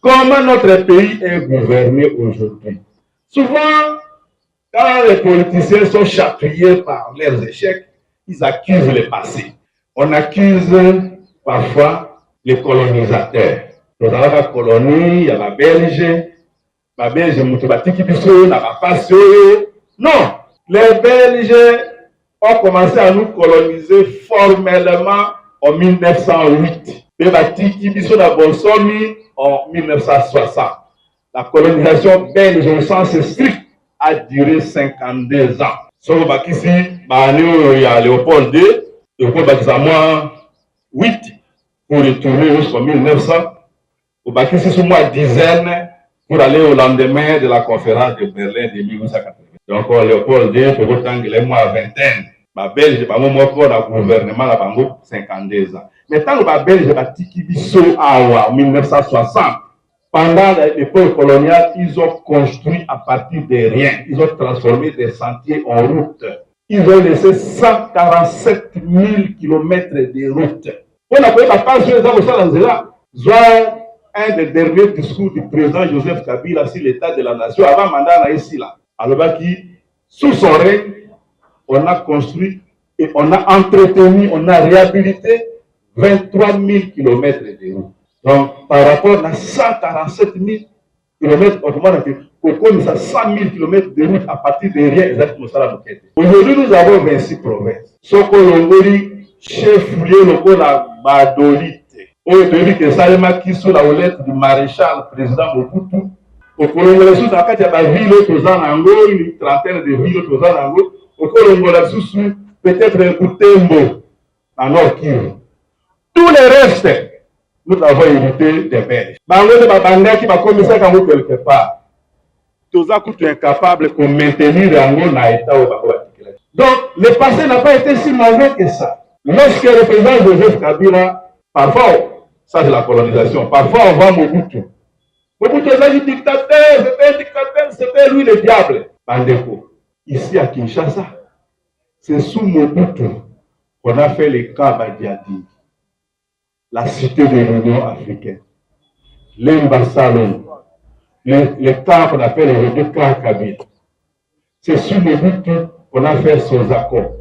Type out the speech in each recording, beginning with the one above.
Comment notre pays est gouverné aujourd'hui? Souvent, quand les politiciens sont chatouillés par leurs échecs, ils accusent le passé. On accuse parfois les colonisateurs. Nous avons la colonie, il y a la Belge, non, les Belges ont commencé à nous coloniser formellement en 1908. En 1960. La colonisation belge au sens strict a duré 52 ans. Sauf ici, il y a Léopold II, Léopold Bakizamwa 8 pour retourner jusqu'en 1900. Au Bakissi, sur moi dizaine pour aller au lendemain de la conférence de Berlin de 1980. Donc, Léopold II, pour autant qu'il est moi vingtaine. Ma Belge, pas moi pour le gouvernement, la bango 52 ans. Mais tant que ma Belge, ma Tikibiso en 1960, pendant l'époque coloniale, ils ont construit à partir de rien. Ils ont transformé des sentiers en routes. Ils ont laissé 147 000 km de routes. On a fait la page sur un des derniers discours du président Joseph Kabila sur l'état de la nation avant le mandat ici là. Alors qui, sous son règne, on a construit et on a entretenu, on a réhabilité 23 000 km de routes. Donc, par rapport à 147 000 km, on connaît 100 000 km de route à partir de rien exactement ça la moquette. Aujourd'hui, nous avons 26 provinces. Soko Longori, chef-lieu, la Badolite. Aujourd'hui, que Salema qui sous la houlette du maréchal président Mobutu. Au Colombo, sous la carte, il y a des villes aux Anango, une trentaine de villes aux Anango. Au Colombo, peut-être un Koutembo, en Nord-Kivu. Tout le reste, nous avons hérité des Belges. Bango de Babanga qui va commencer à vous quelque part. Tous sont incapables de maintenir Rango dans l'état où donc, le passé n'a pas été si mauvais que ça. Lorsque le président Joseph Kabila, parfois, ça c'est la colonisation, parfois on voit Mobutu. Mobutu est un dictateur, c'était lui le diable. Bandeko, ici à Kinshasa, c'est sous Mobutu qu'on a fait le cas Badiadi, la cité de l'Union africaine, l'Embassalon, le cas qu'on appelle le cas Kabila. C'est sous Mobutu qu'on a fait Sozako,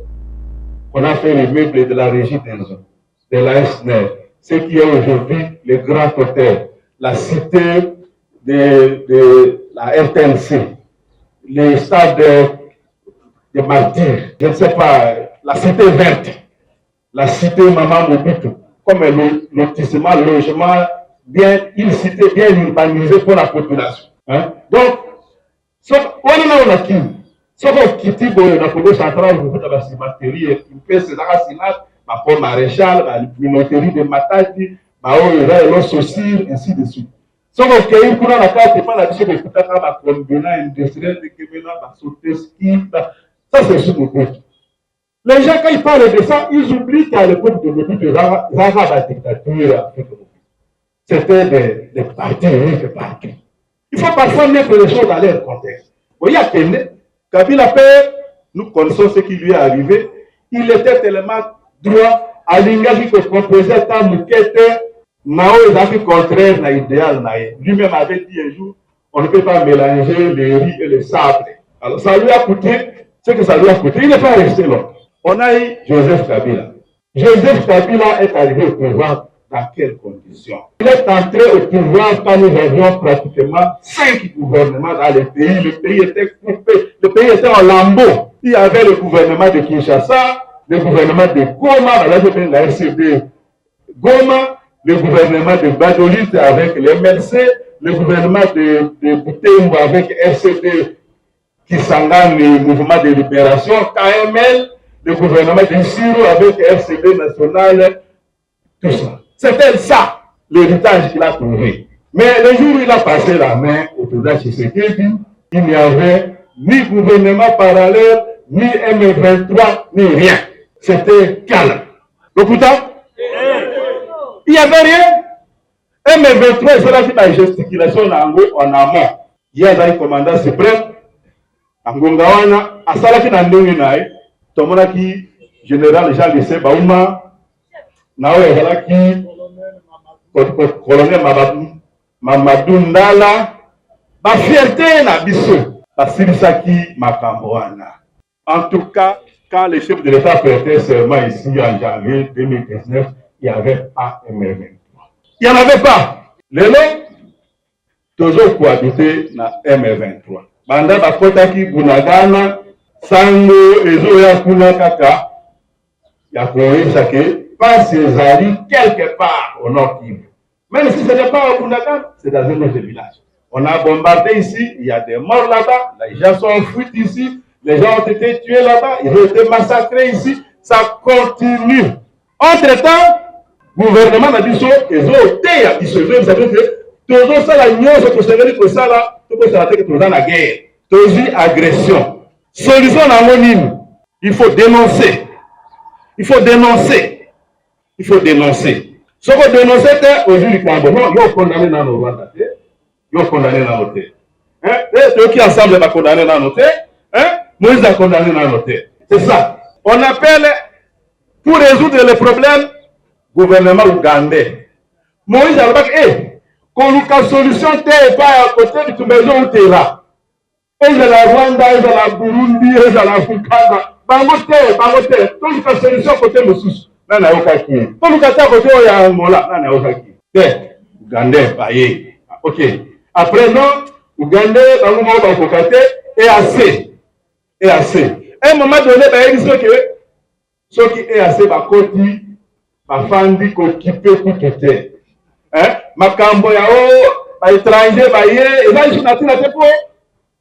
qu'on a fait les meubles de la régie des eaux, de la SNER, ce qui est aujourd'hui le grand hôtel, la cité de la RTNC, les stades de martyrs, je ne sais pas, la cité verte, la cité Maman Mobutu, comme le lotissement, le logement, bien, une cité bien urbanisée pour la population. Hein? Donc, on a qui? Sauf que Kitibo, la Congo centrale, vous avez la cimenterie, une pièce de la Sinat, ma pomme maréchal, la minoterie de Matati, ma eau, sociale, ainsi de suite. Sauf que il prend la carte et pas la mission de Kutaka, ma combina industrielle de Kemena, ma sauter ski, ça c'est sur le groupe. Les gens, quand ils parlent de ça, ils oublient qu'à l'époque de Mobutu, Zaha, la dictature, c'était des partis uniques partout. Il faut parfois mettre les choses dans leur contexte. Vous voyez, Kabila Père, nous connaissons ce qui lui est arrivé. Il était tellement droit à l'ingénieur qui composait tant Moukete, Mao est contraire à l'idéal. Lui-même avait dit un jour, on ne peut pas mélanger le riz et le sable. Alors ça lui a coûté ce que ça lui a coûté. Il n'est pas resté là. On a eu Joseph Kabila. Joseph Kabila est arrivé au pouvoir dans quelles conditions? Il est entré au pouvoir quand nous avions pratiquement 5 gouvernements dans le pays. Le pays était coupé, le pays était en lambeaux. Il y avait le gouvernement de Kinshasa, le gouvernement de Goma, la RCD Goma, le gouvernement de Badolite avec les MLC, le gouvernement de Butembo avec RCD Kisangani, le mouvement de libération, KML, le gouvernement de Siro avec RCD national, tout ça. C'était ça, l'héritage qu'il a trouvé. Mais le jour où il a passé la main au président Tshisekedi, il n'y avait ni gouvernement parallèle, ni M23, ni rien. C'était calme. Donc, il n'y avait rien. M23, c'est là qu'il y a une gesticulation en amont. Il y a un commandant suprême, Angongawana, à Salaki Nandunginai, Tomonaki, général Jean-Lycée Baouma, Naoé Halaki, colonel Mababou, Mamadou Ndala, ba fierté na biso, basilisaki makambo wana. En tout cas, quand le chef de l'État prêtait serment ici en janvier 2019, il n'y avait pas M23. Il n'y en avait pas. Les lots, toujours cohabité na M23. Banda bakotaki Bunagana, Sango, Ezoya Kuna Kaka, ya kuonyesha que passe ezali quelque part au nord Kivu. Même si ce n'est pas au Bunagana, c'est dans un autre village. On a bombardé ici, il y a des morts là-bas, les gens sont en fuite ici, les gens ont été tués là-bas, ils ont été massacrés ici, ça continue. Entre-temps, le gouvernement a dit ça, ils ont été à Bissau, vous savez que toujours ça, la nuance, pour se dire que ça là, tout peut se rater que toujours dans la guerre, toujours agression. Solution anonyme, il faut dénoncer. Il faut dénoncer. Il faut dénoncer. Ce qu'on dénonce, c'est aujourd'hui, non, ils ont condamné dans nos Rwanda. Ils ont condamné dans nos terres. Ceux qui ensemble vont condamner dans nos terres. Moïse a condamné dans nos terres. C'est ça. On appelle, pour résoudre les problèmes, gouvernement ougandais. Moïse a dit, qu'on nous a solution, t'es pas à côté de toute maison où t'es là. Et de la Rwanda, et de la Burundi, et de la Fukanda. Bangote, tout nous a solution côté Moussous. Nan na okaki. Tout nous a côté Oyangola. Nan na okaki. Ougandais, baye. Ok. Après, non, Ougandais, Bangomo, Bakokate, et assez. Et assez. À un moment donné, il dit que ceux qui est assez, Bakoti, Bafandi, Kokipe, Koukete. Makambo ya o, étranger, baye, et là, je n'attends pas pour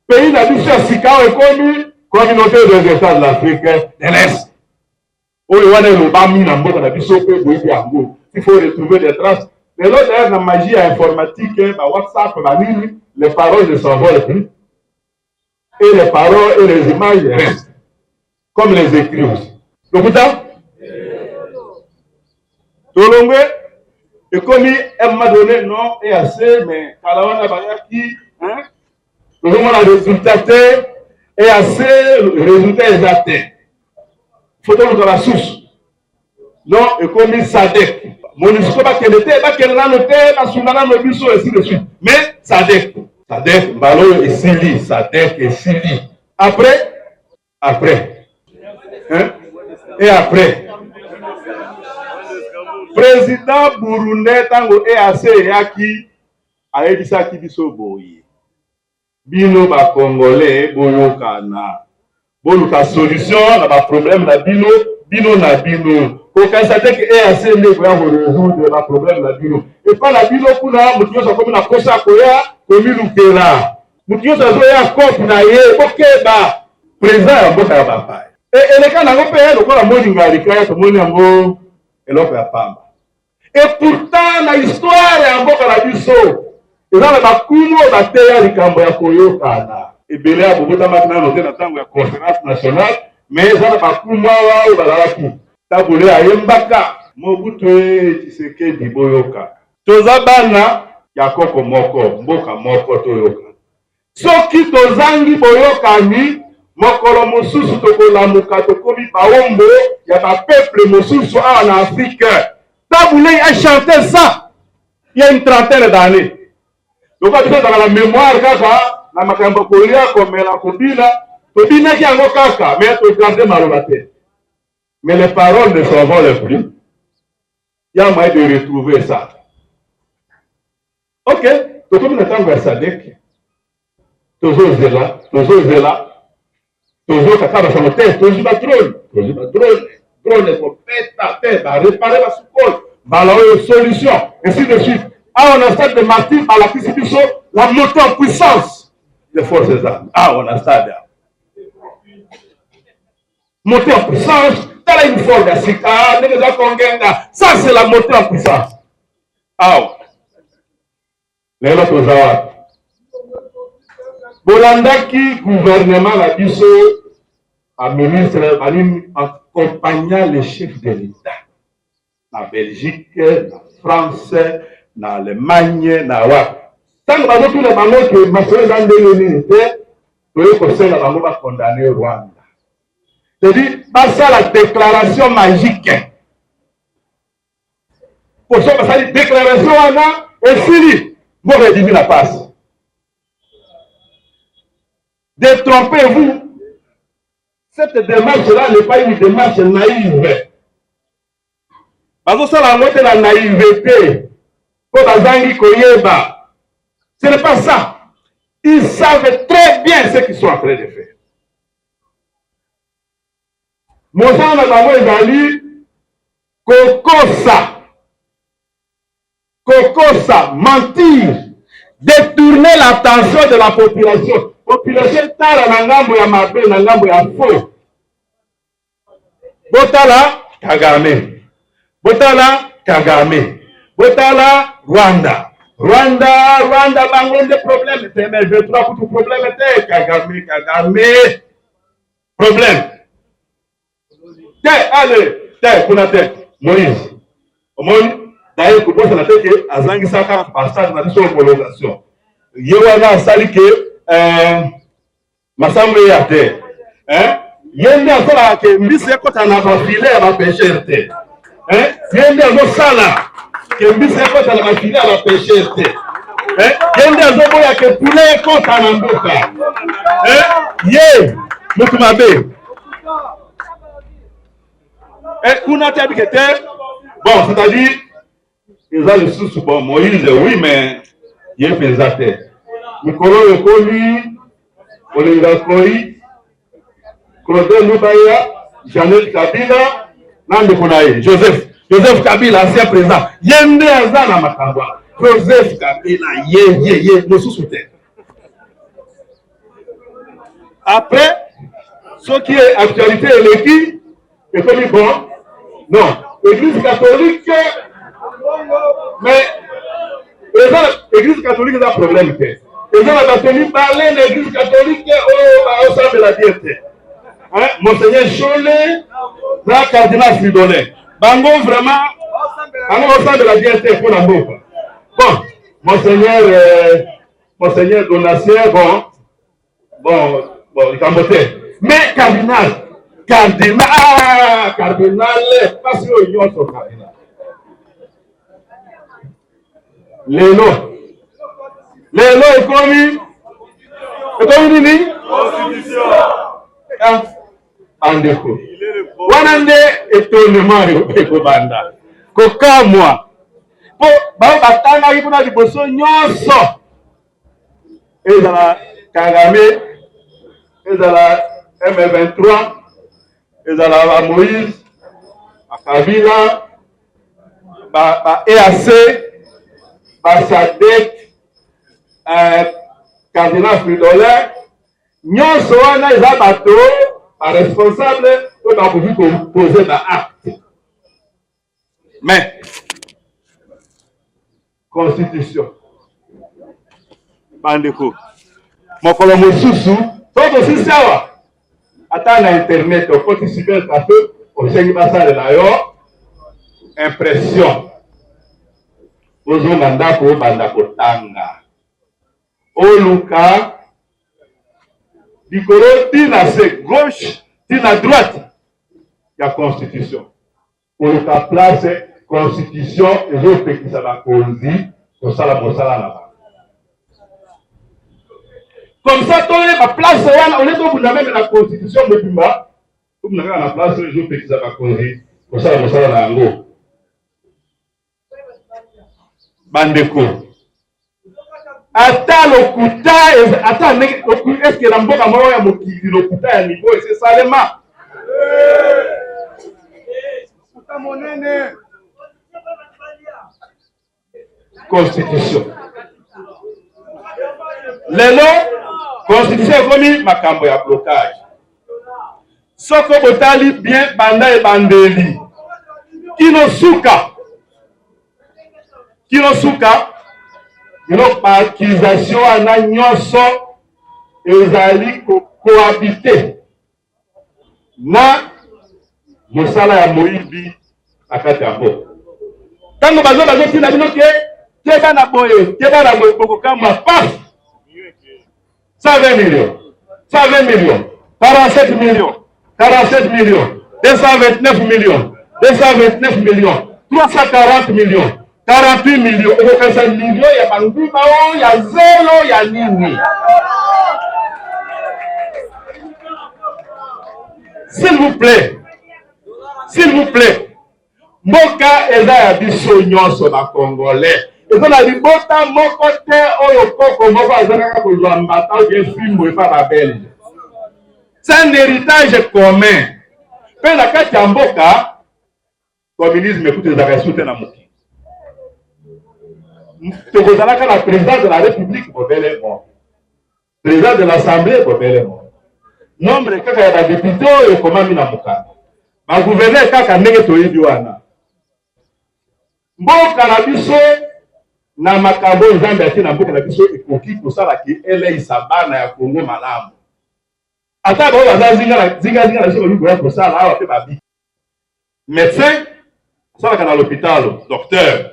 pays d'habitude à Sikao et connu, communauté des États de l'Afrique de l'Est. Où il y a le Bami, Nambo, la Bissau, il faut retrouver des traces. Mais là, d'ailleurs, la magie informatique, WhatsApp, la ligne, les paroles ne s'envolent plus. Et les paroles et les images restent. Comme les écrits aussi. Donc, Tolongwe, et comme elle m'a donné non et assez, mais Kalawana Bayaki, le résultat est assez, le résultat est atteint. Il faut donc dans la source. Non, et comme il SADC. Mon histoire va qu'elle était, va qu'elle l'a noté, la soumana no biso, et ainsi de suite. Mais SADC. SADC, Mbalo et Sili, SADC et Sili. Après. Et après. Président Burundais, tango EAC Yaki, a dit ça qui biso boye. Bino ba Congolais, boyokana. Boluka solution, na ba problème na bino, bino na bino. Pour qu'à ça que EAC ne va résoudre le problème na bino. Et pas la bino kuna, mutio sa comme na kosa koya, komi lukela. Mutio sa zoya kop na ye, okeba. Président mboka ba pai. Et les cas na ngopé, lokola moninga likaya to moni ngo eloko ya pamba. Et pourtant, la histoire est en bas de la biso. Et là, la kumo la terre du Cambodge koyokana. Et belé a beaucoup de maintenant noté dans la conférence nationale, mais ça n'a pas kumo ou balaki. Tabulé a yembaka. Mobutu tiseke di boyoka. Tozabana yakoko moko, mboka moko toyoka. Soki tozangi boyoka ni mokolo mosusu tokolamuka tokomi baombo ya ba peuple mosusu en Afrique. Taboulé a chanté ça il y a une trentaine d'années. Donc, quand dans la mémoire, kaka, na makambo kolia comme la kobina, tobina qui ango kaka, mais tu gardes malobate. Mais les paroles ne s'envolent plus. Il y a moyen de retrouver ça. Ok, donc comme nous avons un SADC, toujours là, toujours kaka dans son tête, toujours la drone est pour péter, réparer la sous-col, la solution, ainsi de suite. Ah, on a stade de Martin, à la Kissibiso, la montée en puissance des forces armées. Ah, on a stade. Montée en puissance, t'as une force d'Asika, ça c'est la montée en puissance. Ah, les autres Zawad. Bolandaki, gouvernement, la Bisso, un ministre, accompagnant les chefs de l'État. La Belgique, la France, na Allemagne, na Wap. Tant que tous les banques que Marcel Zandé conseil la banque va condamner Rwanda. C'est-à-dire, pas ça la déclaration magique. Pour ça, la déclaration, on a et fini. vous réduisez la passe. Détrompez-vous. Cette démarche-là n'est pas une démarche naïve. Parce que ça, la naïveté. Ce n'est pas ça. Ils savent très bien ce qu'ils sont en train de faire. Mon sang n'a pas dit Kokosa, mentir, détourner l'attention de la population. Population tala na ngambo ya mabe na ngambo ya faux. Botala Kagame. Botala Kagame. Botala Rwanda. Rwanda bango des problèmes. Mais je trouve que tout problème était Kagame. Problème. Allez, kuna Moïse. D'ailleurs, pour ça, que Azangi Saka passage na biso homologation. Yewana sali que masambe ya te. Yende asola ke mbisi ekota na ba filet ba pêcheur te. Yende azosala ke mbisi ekota na ba filet ba pêcheur te. Yende azoboya ke poulet ekota na mboka. Ye mutu mabe. Kuna te abikete. Bon, c'est-à-dire ils ont le sous bon Moïse, oui, mais il est pesate. Mikolo Yokoli, Olinga Koi, Claude Lubaya, Janel Kabila, Nande Konaï, Joseph Kabila, ancien président. Yende Azana Makamba, Joseph Kabila, ye, nous sous-soutien. Après, ce qui est actualité et l'équipe, c'est comme bon, non, l'Église catholique, mais l'Église catholique a un problème. Les gens ont tenu parler de l'Église catholique au sein de la diète. Monseigneur Cholet, le cardinal Fridolin. Bango vraiment, au sein de la diète pour la bouffe. Bon, Monseigneur Donatien, bon, il a voté. Mais cardinal, parce que nous sommes cardinal. Lelo ekomi nini? Constitution. Andeko. Wanande etonement ekobanda. Kokamwa. Po ba batanga ibuna liboso nyonso. Ezala Kagame, ezala M23, ezala Moïse, Kabila, ba EAC, Sadek, cardinal Fridolin, nyonso wana eza bato responsable oyo bakoki komposer na acte. Mais constitution bandeko mokolo mosusu tokosisi awa ata na internet okoti cyber café osengi basalela yo impression ozonga ndako obanda kotanga oluka likolo tina se gauche tina droite ya constitution oluka place constitution ezopekisa bakonzi kosala mosala na bango comme ça toyeba place wana ole tobunda meme na constitution mobimba tobunda kaka na place oyo ezopekisa bakonzi kosala mosala na yango bandeko ata lokuta ata eske na mboka moko ya mokili lokuta ya niveau esesalema constitution lelo constitution ekomi makambo ya blocage soko botali bien banda ebandeli kino suka accusation wana nyonso ezali cohabiter na mosala ya moyibi na kati ya mboka ntango bazotina bino keba na boye bokokamba paf 120 millions 47 millions 229 millions 340 millions 48 millions. On a un million, il y a Banguba, il y a zéro, il y a Nini. S'il vous plaît, Moka eza ya biso nyonso ba Congolais. Eza na libota moko te oyo koko moko azaka kozwa mbata oyo fimbo epa ba Belge. C'est un héritage commun. Pe na kati ya mboka communisme ekuti ezaka soute na moki. Tokozalaka na président de la République bobele mo. Président de l'Assemblée bobele mo. Nombre kaka ya ba député oyo ekomami na mokanda. Ba gouverneur kaka ndenge toyebi wana. Mboka na biso na makambo nzambe ati na mboka na biso ekoki kosala ki eleisa bana ya Kongo malamu. Ata bao baza zinga na biso babi koya kosala awa pe babi. Médecin asalaka na l'hôpital, docteur.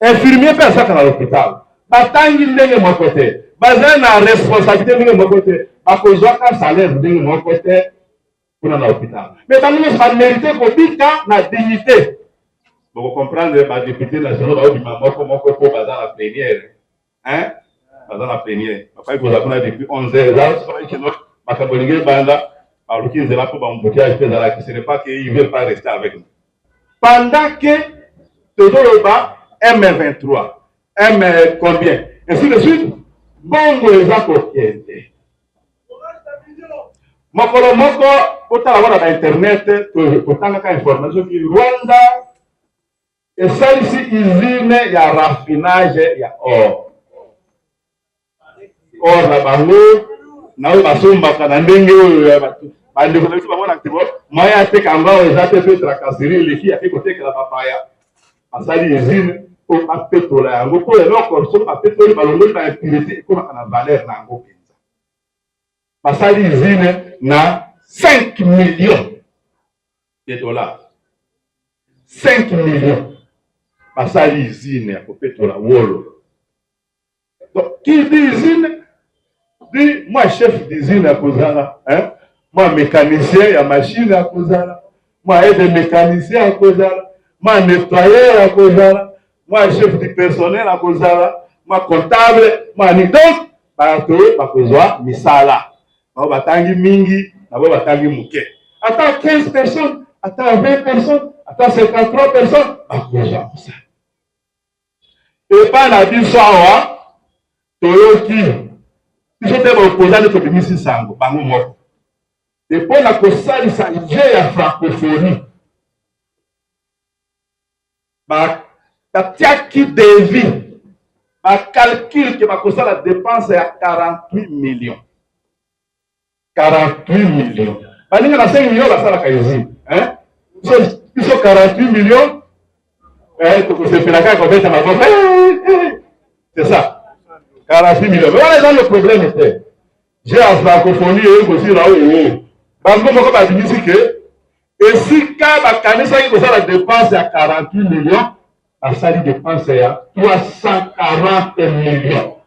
Infirmier pe asalaka na l'hôpital. Batangi ndenge moko te. Baza na responsabilité ndenge moko te. Bakozwaka salaire ndenge moko te kuna na l'hôpital. Mais bango nyonso bamérite kobika na dignité. Vous comprenez, les députés nationaux, ils ont la plénière. Hein? La plénière. Après, vous avez depuis 11 heures, ce n'est pas qu'ils ne veulent pas rester avec nous. Pendant que Todoroba, M23, M combien? Ainsi de suite, bongo les apportés. Mokolo moko, autant avoir dans Internet, autant d'informations qui Rwanda. Et ça ici, usine, il y a raffinage, il y a or. Or, la bango, na o basomba kana ndenge oyo bandeko na biso bango na activo moya ateka ngao ezate pe tracasserie leki ya kotekela papaya asali usine po apetola yango po eloko so apetoli balongoli ba impurité ekoma na valeur na yango penza. Basali usine na 5 millions de dollars. 5 millions. Basali usine ya kopetola wolo. Donc, qui dit usine? Dit, moi chef d'usine à Kozala, hein? Moi mécanicien à machine à Kozala, moi aide mécanicien à Kozala, moi nettoyeur à Kozala, moi chef du personnel à Kozala, moi comptable, moi ni donc, bato bakozwa misala. Ba batangi mingi, na ba batangi muke. Attends 15 personnes, attends 20 personnes, attends 53 personnes, bakozwa ça. Et pas la biso awa toyoki biso te baopposant to bimisi sango bango moko depuis la kosalisa idée ya francophonie batiaki devis bacalcule ke bakosala dépense ya 48 millions 48 millions baninga na 5 millions basalaka usine biso 48 millions c'est ça. 48 millions. Mais voilà le problème était. J'ai la francophonie et aussi là-haut. Parce que moi, je dis que, et si quand la dépense à 48 millions, la salle de dépense est à 340 millions.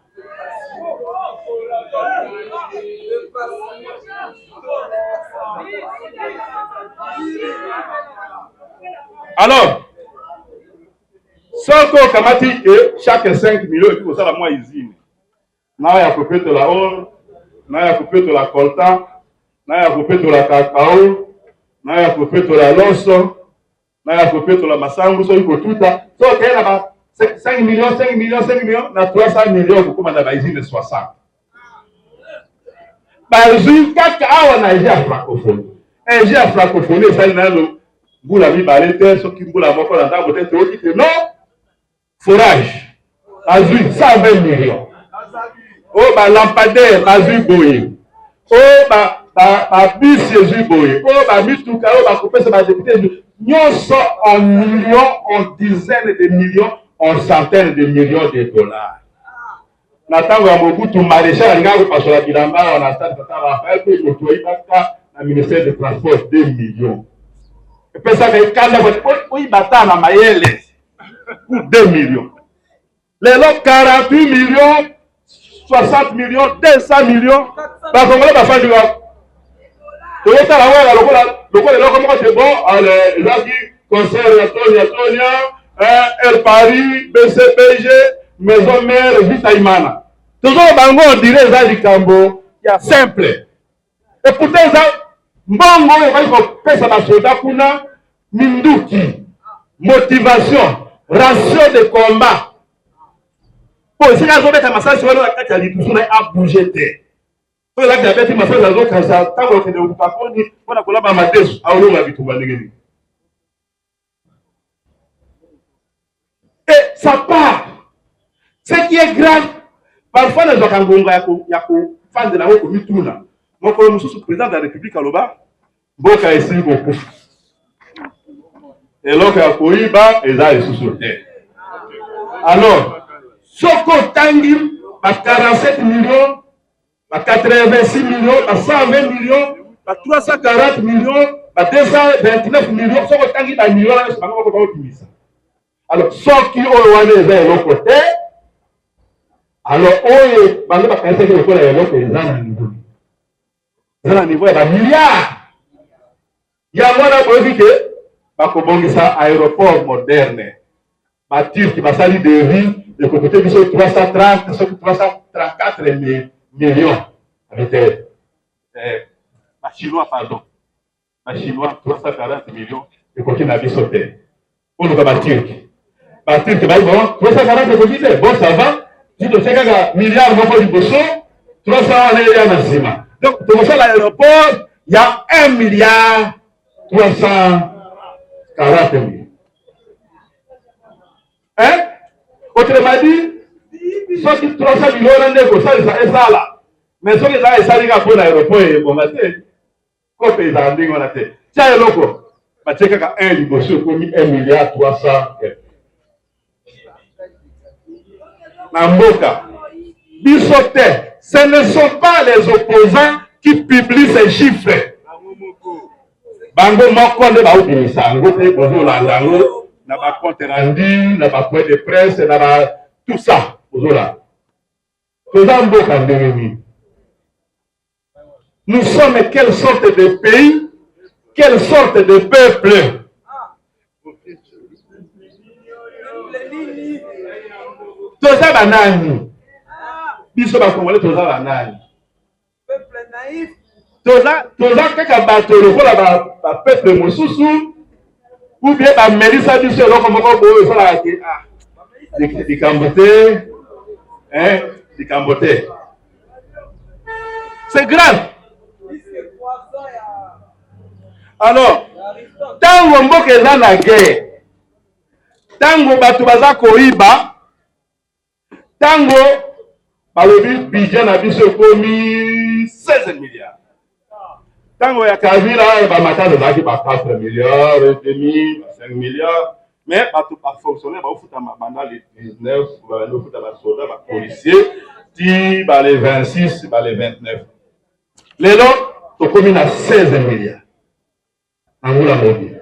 Alors, Soko Kamati que chaque 5 millions, il faut ça la moins usine. N'a ya coupé de la or, n'a ya coupé de la coltan, n'a ya coupé de la cacao, n'a ya coupé de la loso, n'a ya coupé de la masango, so il faut tout ça. So qu'il y a 5 millions, 5 millions, 5 millions, na 300 millions pour commander la usine de 60. Par exemple, quand on a déjà francophonie, un j'ai francophonie, ça il y a le bout la vie balette, ce qui bout la mort dans la beauté, c'est non. Forage, azui 120 millions. Oh, bah lampadaire, azui boye. Oh, bah bus, azui boye. Oh, bah mituka, oh, bah coupé, c'est ma député. Nous sommes en millions, en dizaines de millions, en centaines de millions de dollars. Nathan Wamobutu, maréchal, parce que la Bilamba, on a stade de Raphaël, puis le Toïbaka, le ministère des Transports, 2 millions. Et puis ça fait 4 ans, oui, bata, na mayele. Pour 2 millions. Les lots 48 millions, 60 millions, 200 millions. Parce qu'on va faire du rap. Toyota la voie, le coup est là, comment c'est bon. Les gens qui concernent Antonia, El Paris, BCBG, Maison Mère, Vitaïmana. Toujours bango on dirait ça du Cambo, il y a simple. Et pourtant ça, mbongo il va faire ça dans soldat kuna, minduki, motivation, ratio de combat. Bon, si la zone est à massage, on a quatre alliés, à bouger. So là, il y a des massage à l'autre, ça, tant qu'on est au Japon, on a collaboré à Madesh, à Olo, à Bitumbanégé. Et ça part. Ce qui est grave, parfois, les gens qui ont fan de la haute commission, moi, quand je suis président de la République à l'Oba, beaucoup a essayé beaucoup. Et là, il y a Koïba, et là, ils sont terre. Alors, Soko Tangi, 47 millions, 86 millions, 120 millions, 340 millions, 229 millions, Soko Tangi, un million, je ne sais pas comment on dit ça. Alors, ceux qui ont été vers l'autre côté, alors, on va penser que l'école est l'autre, ils ont un niveau. Ils ont un niveau, il y a un milliard. Il y a moins de que, il y a un aéroport moderne. Ma Turc qui va salir de vie, de côté de 330, 334 millions. Avec la Chinois, pardon. La Chinois, 340 millions, de côté de la vie sauté. On nous va ma Turc. Ma Turc, bon, 340 de côté, bon, ça va. Si tu fais un milliard de bosso, 300 milliards de ciment. Donc, pour l'aéroport, il y a 1 milliard 340 millions. Hein? Autrement dit, ceux qui 300 millions, c'est ça là. Mais ceux qui ont ça, ils ont l'aéroport et bon, c'est quoi qu'ils ont dit, on a fait. Tiens, loco, tu sais qu'il y a 1 milliard 300. Namboka, Bissoté, ce ne sont pas les opposants qui publient ces chiffres. Bango moko de baoubini sango te bozo landango na ba compte rendu, na ba point de presse, na ba tout ça bozo là. Faisant mboka ndengeni. Nous sommes quelle sorte de pays, quelle sorte de peuple? Toza banani. Biso ba Congolais toza banani. Peuple naïf. Toza kaka bato lokola ba peuple mosusu ou bien ba melisa biso eloko moko boyo sala ke di kambote di kambote. C'est grave. Alors, tango mboka eza na guerre, tango bato baza koyiba, tango balobi budget na biso komi 16 milliards. Tango ya Kavila ba matata zaki ba 4 milliards et demi, 5 milliards, mais bato ba fonctionnaire ba futa banda les 19, ba futa ba soldats, ba policiers, ti ba les 26, ba les 29. Lelo to komi na 16 milliards. Angola mobile.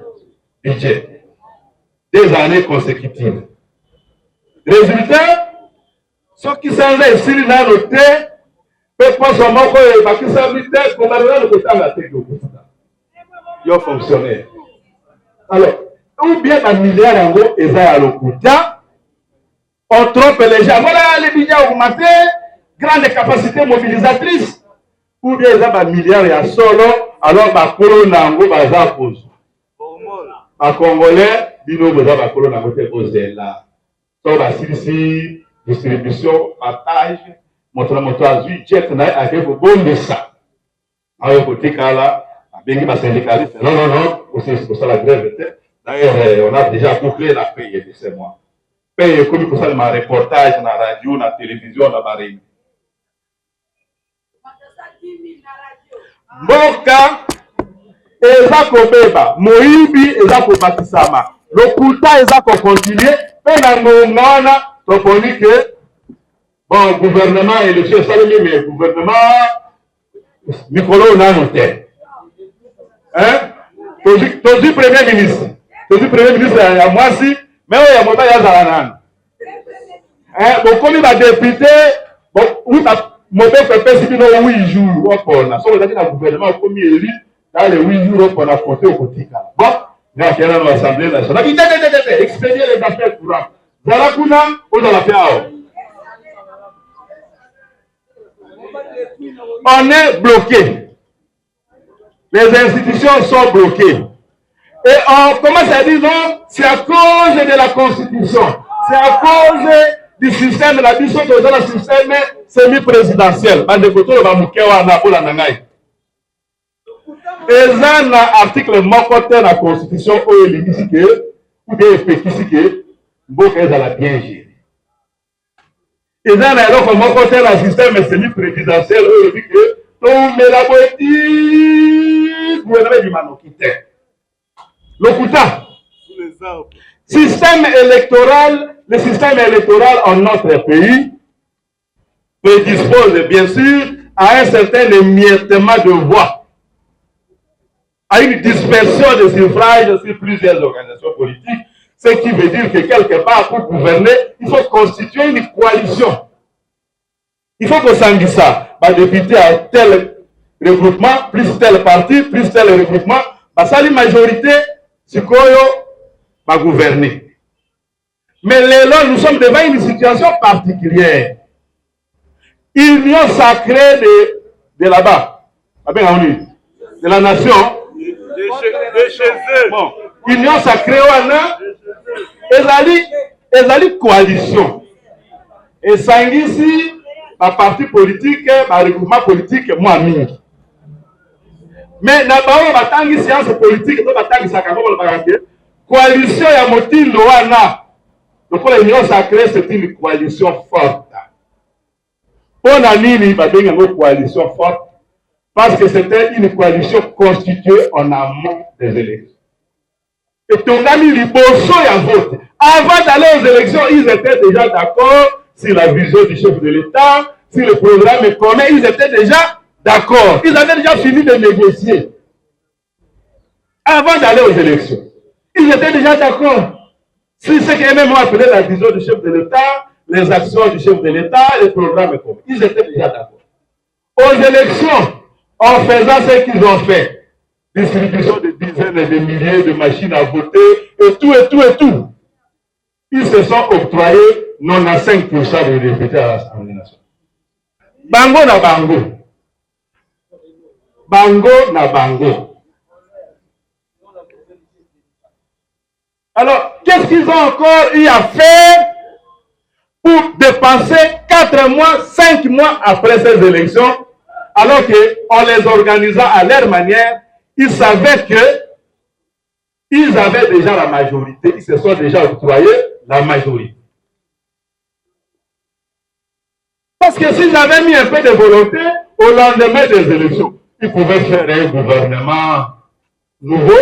Budget. 2 années consécutives. Résultat, ceux qui sont là ici, là, noté, peuvent pas seulement que qui s'habitent, qu'on va le côté de la tête. Ils ont fonctionné. Alors, ou bien un milliard d'euros, ils ont à l'Okuta, on trompe les gens. Voilà, les budgets augmentés, grande capacité mobilisatrice. Ou bien ils ont un milliard et un solo, alors, ma colonne nango baza pose. Ma Congolais, bino baza colonne nango te pose là. Donc, la CDC, distribution, partage, montre azui, jet na avec vos bons de ça. Alors, côté là, avec les syndicalistes, non, c'est pour ça la grève. D'ailleurs, on a déjà bouclé la paye de ces mois. Paye comme pour ça, ma reportage, dans la radio, dans la télévision, dans la barrière. Mboka eza kobeba moyibi eza kobatisama lokuta eza kokontinue mpe na ngongana toponi ke bon gouvernement élection esalemi mais gouvernement mikolo nano te tozwi premier ministre ya mwasi me oyo ya mobali azala nano bokomi badepute mobeko epesi bino 8 jours opona soki ozalaki na gouvernement okomi élu dans les 8 jours opona kote okotikala bon Mais à l'Assemblée nationale, expédier les affaires courantes. Zarakuna ou dans la PAO. On est bloqué. Les institutions sont bloquées. Et on commence à dire non, c'est à cause de la Constitution. C'est à cause du système, la mission de le système semi-présidentiel. Et dans l'article mokote de la Constitution, où il dit que, ou bien il Mboka est à la bien gérée. Et dans l'article mokote de la système semi-présidentiel, où il dit que, tout le gouvernement du Manokite. L'Okuta. Le système électoral en notre pays dispose bien sûr à un certain émiettement de voix, à une dispersion de suffrages sur plusieurs organisations politiques, ce qui veut dire que quelque part pour gouverner, il faut constituer une coalition. Il faut que ça, député à tel regroupement, plus tel parti, plus tel regroupement, ça la majorité, c'est quoi va gouverner. Mais là, nous sommes devant une situation particulière. Union sacrée de là-bas, de la nation, de chez eux. Bon. Union sacrée, ils coalition. Et ça ici, un parti politique, un regroupement politique, moi, mingi. Mais d'abord, batangi science politique, donc batangi sakamo le coalition ya motindo wana. Donc l'union sacrée c'est une coalition forte. On a nini babenga une coalition forte parce que c'était une coalition constituée en amont des élections. Et ton ami liboso ya vote. Avant d'aller aux élections, ils étaient déjà d'accord sur la vision du chef de l'État, sur le programme commun, ils étaient déjà d'accord. Ils avaient déjà fini de négocier. Avant d'aller aux élections. Ils étaient déjà d'accord. C'est ce qu'eux-mêmes ont appelé la vision du chef de l'État, les actions du chef de l'État, les programmes communs. Ils étaient déjà d'accord. Aux élections, en faisant ce qu'ils ont fait, distribution de dizaines et de milliers de machines à voter, et tout. Ils se sont octroyés 95% de députés à l'Assemblée nationale. Bango na bango. Bango na bango. Alors, qu'est-ce qu'ils ont encore eu à faire pour dépenser 4 mois, 5 mois après ces élections, alors qu'on les organisant à leur manière, ils savaient qu'ils avaient déjà la majorité, ils se sont déjà octroyés la majorité. Parce que s'ils avaient mis un peu de volonté, au lendemain des élections, ils pouvaient faire un gouvernement nouveau.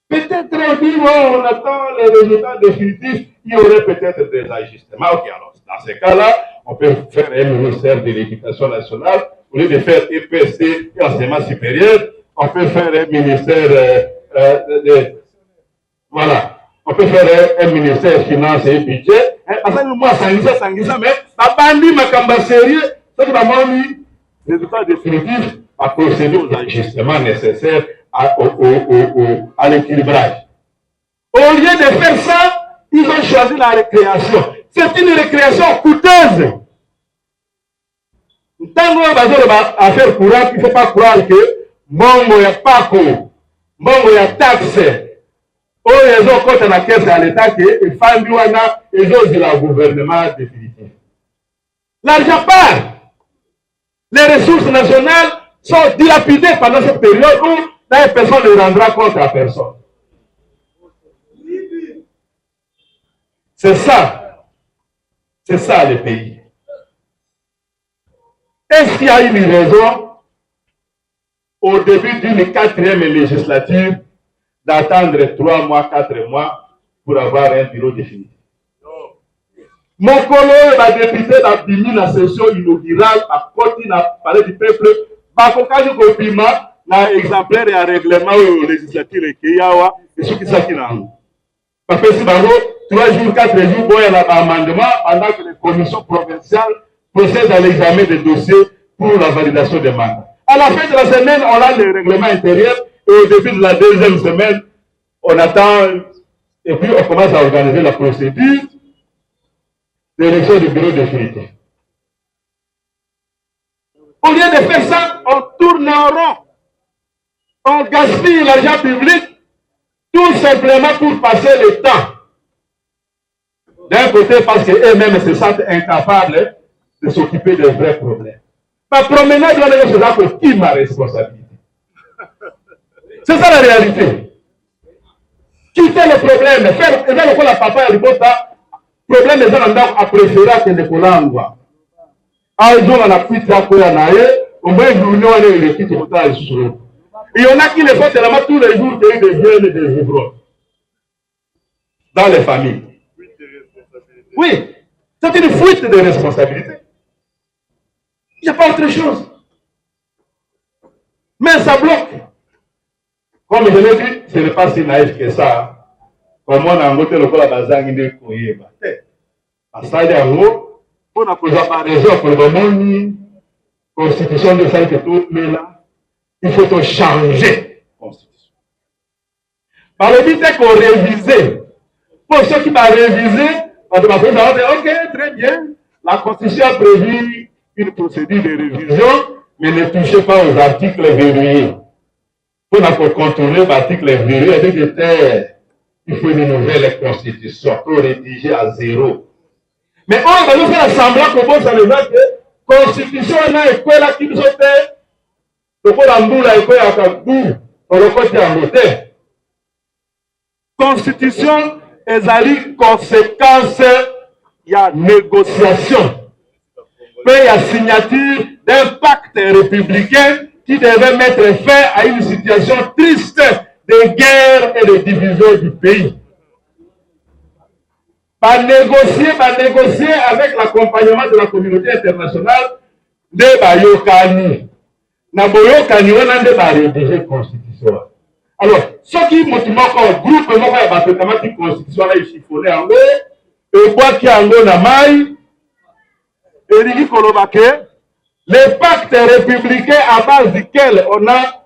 Peut-être on attend les résultats définitifs, il y aurait peut-être des ajustements. Ok, alors dans ces cas-là, on peut faire un ministère de l'Éducation nationale, au lieu de faire EPC et enseignement supérieur, on peut faire un ministère voilà, on peut faire un ministère des Finances et Budget. Parce que moi, ça, mais abandi makamba sérieux, ça va m'amener les résultats définitifs à procéder aux ajustements nécessaires à l'équilibrage. Au lieu de faire ça, ils ont choisi la récréation. C'est une récréation coûteuse. Tant qu'on va faire courant, il ne faut pas croire que Mongo ya Paco, Mongo ya taxe, oh, ils ont compté la caisse à l'État qui est Fandiwana, ils ont dit le gouvernement définitif. L'argent part. Les ressources nationales sont dilapidées pendant cette période où personne ne rendra compte à personne. C'est ça le pays. Est-ce qu'il y a une raison au début d'une 4e législature d'attendre 3 mois, 4 mois pour avoir un bureau définitif? Mon collègue va député d'Abdimi la session inaugurale à côté de palais du peuple, Bakokaji Kopima, na exemplaire et un règlement législatif et Yawa, et ce qui s'acquit là. Parce que si 3 jours, 4 jours, il y a un amendement pendant que les commissions provinciales procèdent à l'examen des dossiers pour la validation des mandats. À la fin de la semaine, on a le règlement intérieur et au début de la 2e semaine, on attend, et puis on commence à organiser la procédure d'élection du bureau définitif. Au lieu de faire ça, on tourne en rond. On gaspille l'argent public tout simplement pour passer le temps. D'un côté, parce qu'eux-mêmes se sentent incapables de s'occuper des vrais problèmes. Ma promenade doit être là pour qui ma responsabilité. C'est ça la réalité. Quitter le problème, faire le la papa et le papa, problème des gens à préférer que les colangua. Un jour, on a pris ça pour y aller, au moins, nous avons les quittes au temps. Il y en a qui le font tellement tous les jours qu'ils deviennent des ivres dans les familles. Oui, c'est une fuite de responsabilité. Il n'y a pas autre chose. Mais ça bloque. Comme je l'ai dit, ce n'est pas si naïf que ça. Comme on a ngoté le la bazangi de koyeba. Asali yango, on a posé par raison pour le moment, constitution de ça que tout, mais là, il faut changer la constitution. Par le but c'est qu'on révise. Pour ceux qui vont réviser, on va dire, ok, très bien, la constitution a prévu une procédure de révision, mais ne touchez pas aux articles verrouillés. Pour contourner l'article verrouillé, il faut une nouvelle constitution pour rédiger à zéro. Mais on va nous faire semblant qu'on pense à l'époque que la constitution est école là qui nous fait. Donc on a un bout là, école à Kabou, on le côté en côté. Constitution est une conséquence, il y a négociation. Puis il y a signature d'un pacte républicain qui devait mettre fin à une situation triste de guerre et de division du pays. Par négocier avec l'accompagnement de la communauté internationale de Bayokani. Na Bayokani, on a rédigé la constitution. Alors, ceux qui motivent encore groupe, ils vont faire la constitution, ils chiffonner en haut, et quoi qu'il y a en haut, na maille, et dit que le pacte républicain à base duquel on a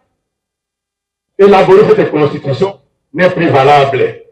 élaboré cette constitution n'est plus valable.